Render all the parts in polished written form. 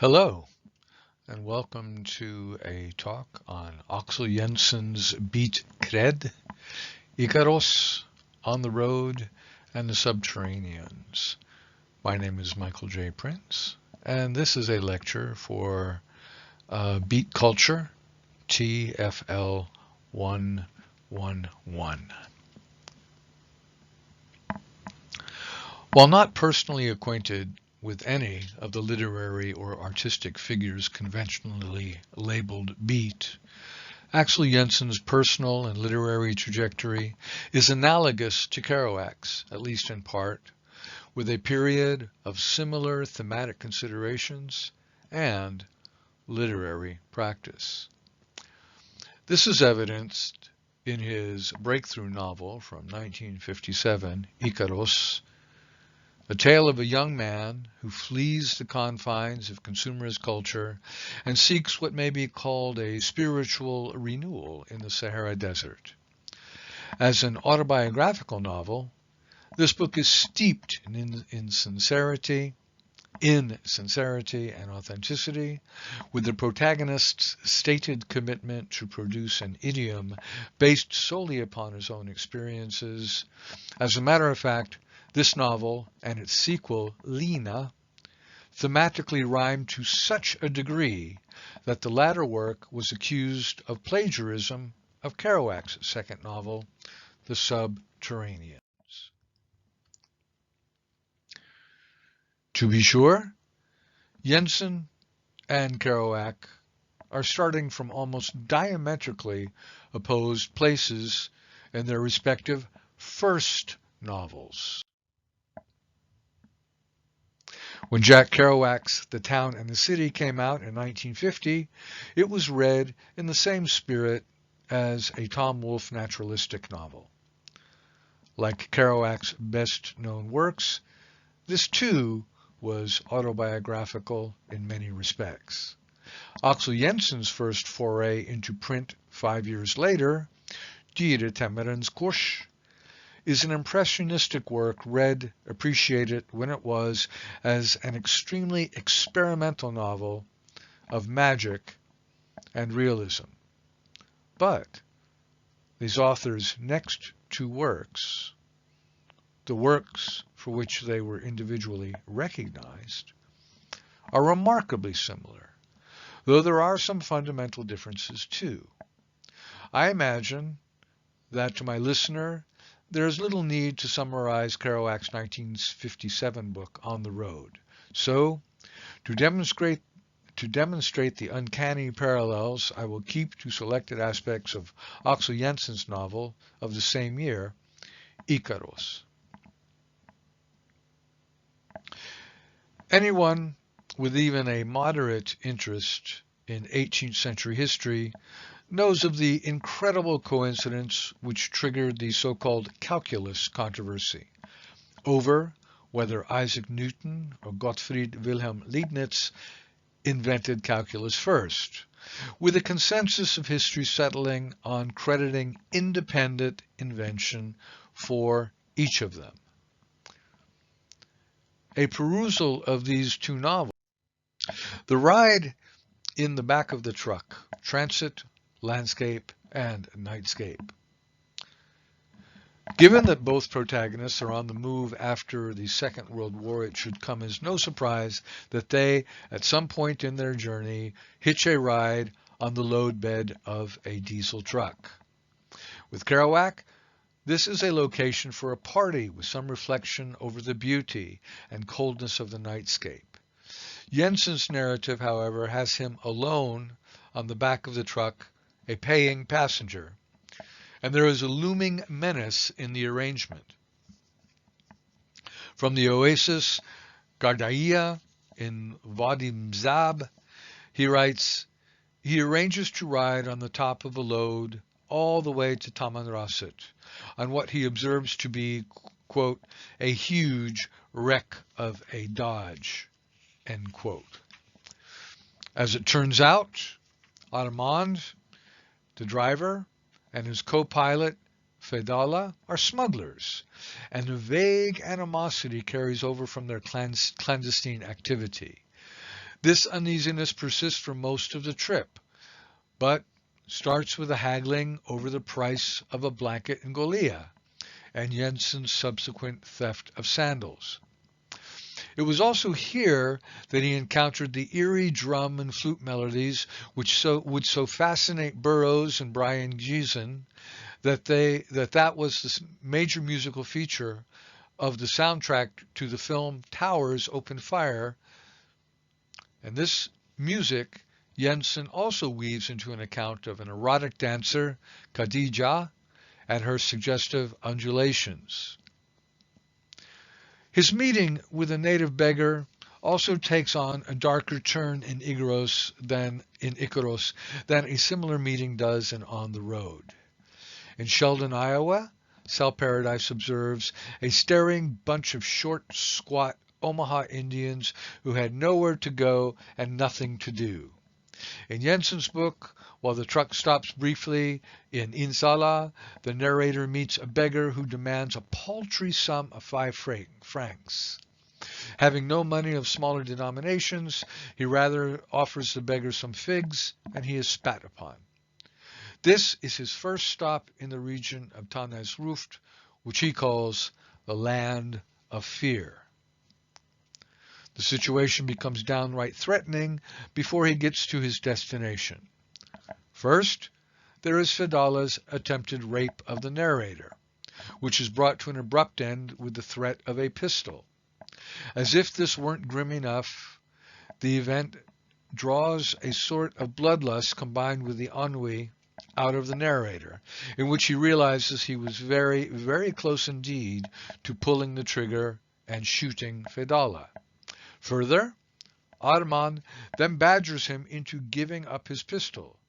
Hello, and welcome to a talk on Axel Jensen's beat Cred, Ikaros, On the Road, and the Subterraneans. My name is Michael J. Prince, and this is a lecture for Beat Culture, TFL111. While not personally acquainted with any of the literary or artistic figures conventionally labeled beat, Axel Jensen's personal and literary trajectory is analogous to Kerouac's, at least in part, with a period of similar thematic considerations and literary practice. This is evidenced in his breakthrough novel from 1957, Ikaros, a tale of a young man who flees the confines of consumerist culture and seeks what may be called a spiritual renewal in the Sahara Desert. As an autobiographical novel, this book is steeped in sincerity and authenticity, with the protagonist's stated commitment to produce an idiom based solely upon his own experiences. As a matter of fact, this novel and its sequel, Lena, thematically rhymed to such a degree that the latter work was accused of plagiarism of Kerouac's second novel, The Subterraneans. To be sure, Jensen and Kerouac are starting from almost diametrically opposed places in their respective first novels. When Jack Kerouac's The Town and the City came out in 1950, it was read in the same spirit as a Tom Wolfe naturalistic novel. Like Kerouac's best-known works, this too was autobiographical in many respects. Axel Jensen's first foray into print 5 years later, Diere Temmerens Kurs, is an impressionistic work read, appreciated when it was as an extremely experimental novel of magic and realism. But these authors' next two works, the works for which they were individually recognized, are remarkably similar, though there are some fundamental differences too. I imagine that to my listener, there is little need to summarize Kerouac's 1957 book, On the Road. So, to demonstrate the uncanny parallels, I will keep to selected aspects of Axel Jensen's novel of the same year, Ikaros. Anyone with even a moderate interest in 18th century history knows of the incredible coincidence which triggered the so-called calculus controversy over whether Isaac Newton or Gottfried Wilhelm Leibniz invented calculus first, with a consensus of history settling on crediting independent invention for each of them. A perusal of these two novels, the ride in the back of the truck, transit, landscape, and nightscape. Given that both protagonists are on the move after the Second World War, it should come as no surprise that they, at some point in their journey, hitch a ride on the load bed of a diesel truck. With Kerouac, this is a location for a party with some reflection over the beauty and coldness of the nightscape. Jensen's narrative, however, has him alone on the back of the truck, a paying passenger, and there is a looming menace in the arrangement. From the oasis Gardaia in Wadi Mzab, he writes, he arranges to ride on the top of a load all the way to Tamanrasset, on what he observes to be, quote, a huge wreck of a Dodge, end quote. As it turns out, Armand, the driver, and his co-pilot, Fedala, are smugglers, and a vague animosity carries over from their clandestine activity. This uneasiness persists for most of the trip, but starts with a haggling over the price of a blanket in Golia and Jensen's subsequent theft of sandals. It was also here that he encountered the eerie drum and flute melodies which would so fascinate Burroughs and Brian Giesen that was the major musical feature of the soundtrack to the film Towers Open Fire. And this music Jensen also weaves into an account of an erotic dancer, Khadija, and her suggestive undulations. His meeting with a native beggar also takes on a darker turn in Ikaros than a similar meeting does in On the Road. In Sheldon, Iowa, Sal Paradise observes a staring bunch of short, squat Omaha Indians who had nowhere to go and nothing to do. In Jensen's book, while the truck stops briefly in Insala, the narrator meets a beggar who demands a paltry sum of 5 francs. Having no money of smaller denominations, he rather offers the beggar some figs, and he is spat upon. This is his first stop in the region of Tanais Ruft, which he calls the land of fear. The situation becomes downright threatening before he gets to his destination. First, there is Fedala's attempted rape of the narrator, which is brought to an abrupt end with the threat of a pistol. As if this weren't grim enough, the event draws a sort of bloodlust combined with the ennui out of the narrator, in which he realizes he was very, very close indeed to pulling the trigger and shooting Fedala. Further, Arman then badgers him into giving up his pistol.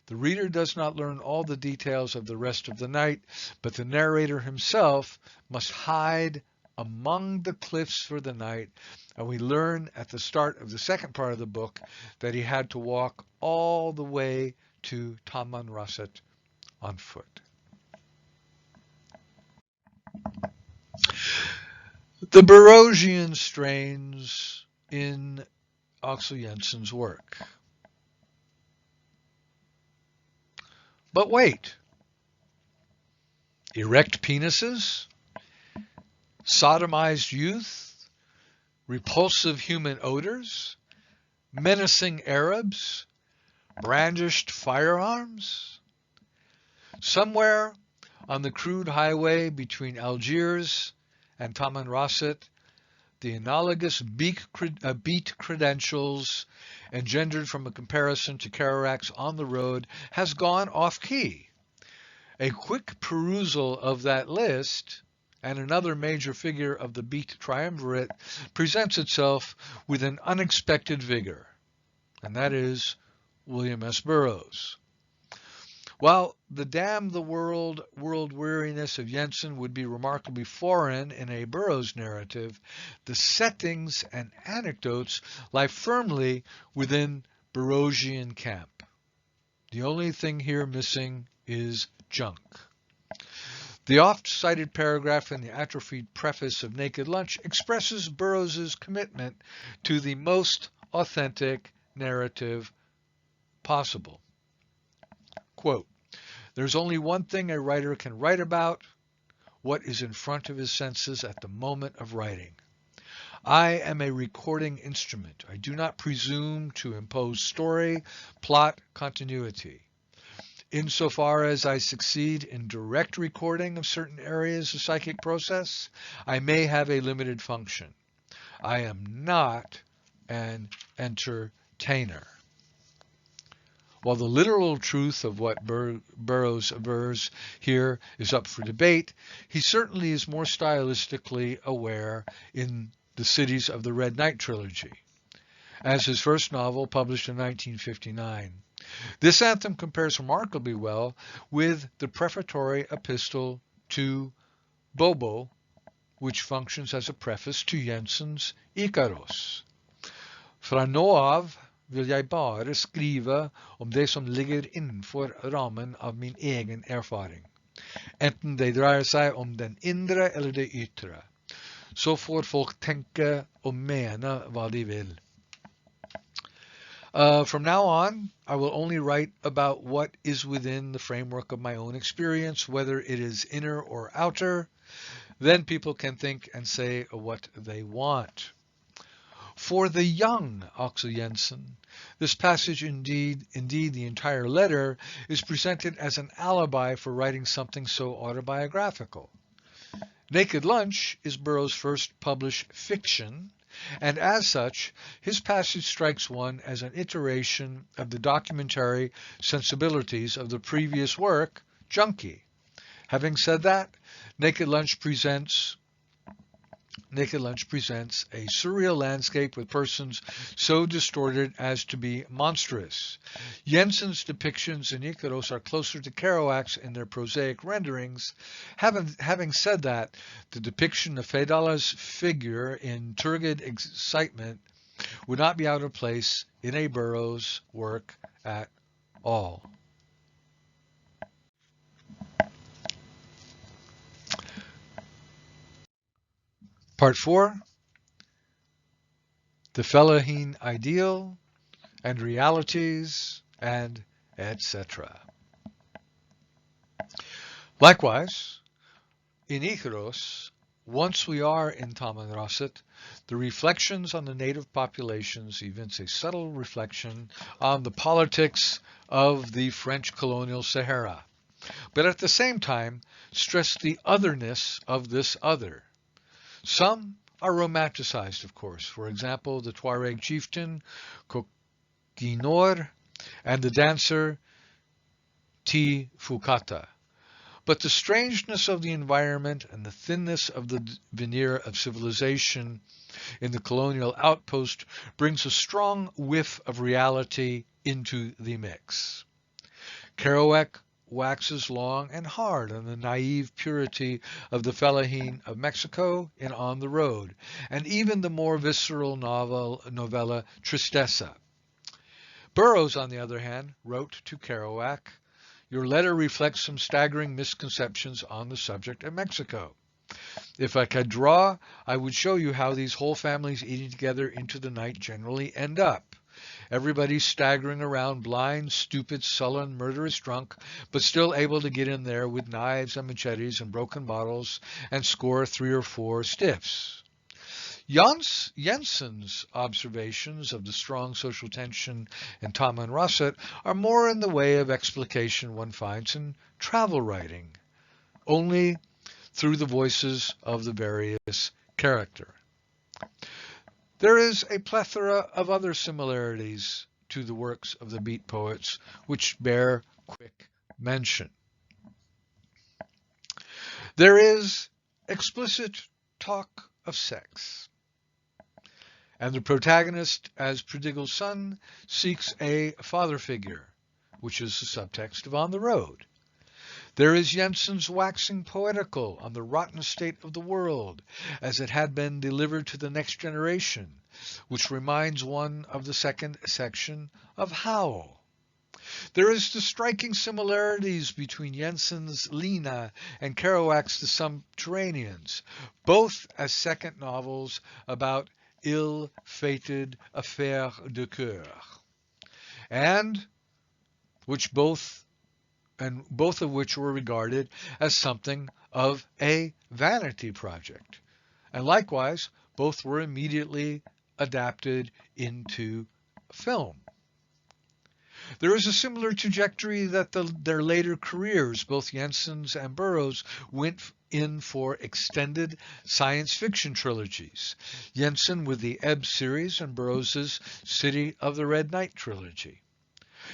The reader does not learn all the details of the rest of the night, but the narrator himself must hide among the cliffs for the night, and we learn at the start of the second part of the book that he had to walk all the way to Tamanrasset on foot. The Burroughsian strains in Axel Jensen's work. But wait. Erect penises? Sodomized youth? Repulsive human odors? Menacing Arabs? Brandished firearms? Somewhere on the crude highway between Algiers and Tamanrasset, the analogous beat credentials engendered from a comparison to Kerouac's On the Road has gone off-key. A quick perusal of that list and another major figure of the beat triumvirate presents itself with an unexpected vigor, and that is William S. Burroughs. While the damn the world weariness of Jensen would be remarkably foreign in a Burroughs narrative, the settings and anecdotes lie firmly within Burroughsian camp. The only thing here missing is junk. The oft-cited paragraph in the atrophied preface of Naked Lunch expresses Burroughs' commitment to the most authentic narrative possible. Quote, "There's only one thing a writer can write about, what is in front of his senses at the moment of writing. I am a recording instrument. I do not presume to impose story, plot, continuity. Insofar as I succeed in direct recording of certain areas of psychic process, I may have a limited function. I am not an entertainer." While the literal truth of what Burroughs avers here is up for debate, he certainly is more stylistically aware in The Cities of the Red Night trilogy, as his first novel published in 1959. This anthem compares remarkably well with the prefatory epistle to Bobo, which functions as a preface to Jensen's Ikaros. Fra nå av vil jeg bare skrive om det som ligger innenfor rammen av min egen erfaring, enten det dreier seg om den indre eller det ytre. Så får folk tenke og mene hva de vil. From now on, I will only write about what is within the framework of my own experience, whether it is inner or outer. Then people can think and say what they want. For the young Axel Jensen, this passage, indeed the entire letter, is presented as an alibi for writing something so autobiographical. Naked Lunch is Burroughs' first published fiction, and as such, his passage strikes one as an iteration of the documentary sensibilities of the previous work, Junkie. Having said that, Naked Lunch presents a surreal landscape with persons so distorted as to be monstrous. Jensen's depictions in Ikaros are closer to Kerouac's in their prosaic renderings. Having said that, the depiction of Fedala's figure in turgid excitement would not be out of place in a Burroughs work at all. Part 4. The Fellaheen Ideal and Realities, and etc. Likewise, in Ikaros, once we are in Tamanrasset, the reflections on the native populations evince a subtle reflection on the politics of the French colonial Sahara, but at the same time stress the otherness of this other. Some are romanticized, of course. For example, the Tuareg chieftain Kokinor and the dancer T. Fukata. But the strangeness of the environment and the thinness of the veneer of civilization in the colonial outpost brings a strong whiff of reality into the mix. Kerouac waxes long and hard on the naive purity of the Fellaheen of Mexico in On the Road, and even the more visceral novella Tristeza. Burroughs, on the other hand, wrote to Kerouac, "Your letter reflects some staggering misconceptions on the subject of Mexico. If I could draw, I would show you how these whole families eating together into the night generally end up. Everybody staggering around, blind, stupid, sullen, murderous drunk, but still able to get in there with knives and machetes and broken bottles and score 3 or 4 stiffs." Jensen's observations of the strong social tension in Tamanrasset are more in the way of explication one finds in travel writing, only through the voices of the various characters. There is a plethora of other similarities to the works of the Beat poets which bear quick mention. There is explicit talk of sex, and the protagonist, as prodigal son, seeks a father figure, which is the subtext of On the Road. There is Jensen's waxing poetical on the rotten state of the world, as it had been delivered to the next generation, which reminds one of the second section of Howl. There is the striking similarities between Jensen's Lena and Kerouac's The Subterraneans, both as second novels about ill-fated affaires de cœur, and both of which were regarded as something of a vanity project. And likewise, both were immediately adapted into film. There is a similar trajectory that their later careers, both Jensen's and Burroughs, went in for extended science fiction trilogies. Jensen with the Ebb series and Burroughs' City of the Red Knight trilogy.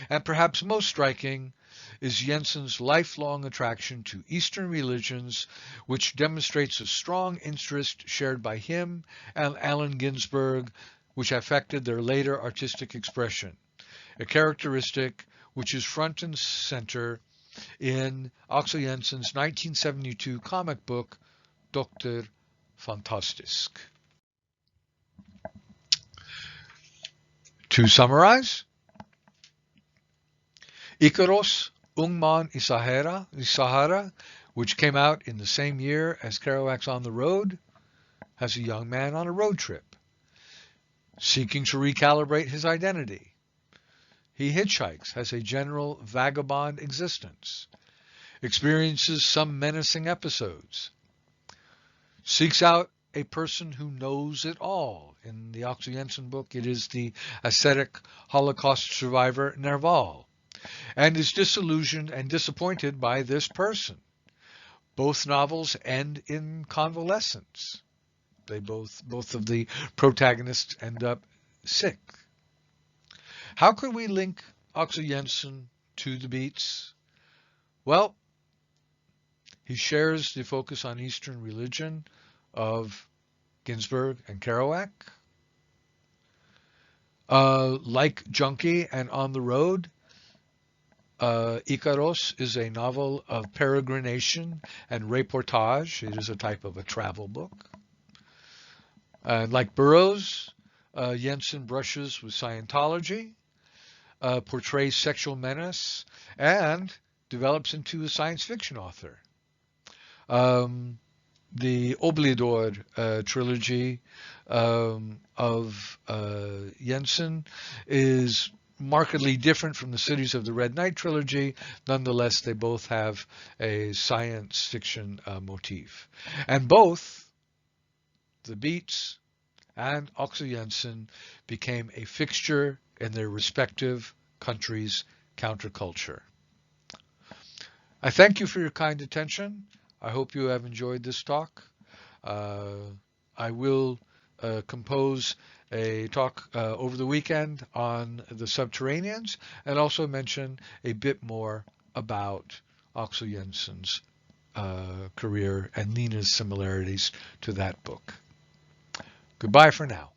And perhaps most striking is Jensen's lifelong attraction to Eastern religions, which demonstrates a strong interest shared by him and Allen Ginsberg, which affected their later artistic expression, a characteristic which is front and center in Axel Jensen's 1972 comic book, Dr. Fantastisk. To summarize, Ikaros, Ung mann i Sahara, which came out in the same year as Kerouac's On the Road, has a young man on a road trip, seeking to recalibrate his identity. He hitchhikes, has a general vagabond existence, experiences some menacing episodes, seeks out a person who knows it all. In the Axel Jensen book, it is the ascetic Holocaust survivor Nerval, and is disillusioned and disappointed by this person. Both novels end in convalescence. Both of the protagonists end up sick. How could we link Axel Jensen to the Beats? Well, he shares the focus on Eastern religion of Ginsberg and Kerouac. Like Junkie and On the Road, Ikaros is a novel of peregrination and reportage. It is a type of a travel book. Like Burroughs, Jensen brushes with Scientology, portrays sexual menace, and develops into a science fiction author. The Obligor trilogy of Jensen is markedly different from the Cities of the Red Knight trilogy. Nonetheless, they both have a science fiction motif. And both, the Beats and Axel Jensen, became a fixture in their respective countries' counterculture. I thank you for your kind attention. I hope you have enjoyed this talk. I will compose a talk over the weekend on the Subterraneans, and also mention a bit more about Axel Jensen's career and Nina's similarities to that book. Goodbye for now.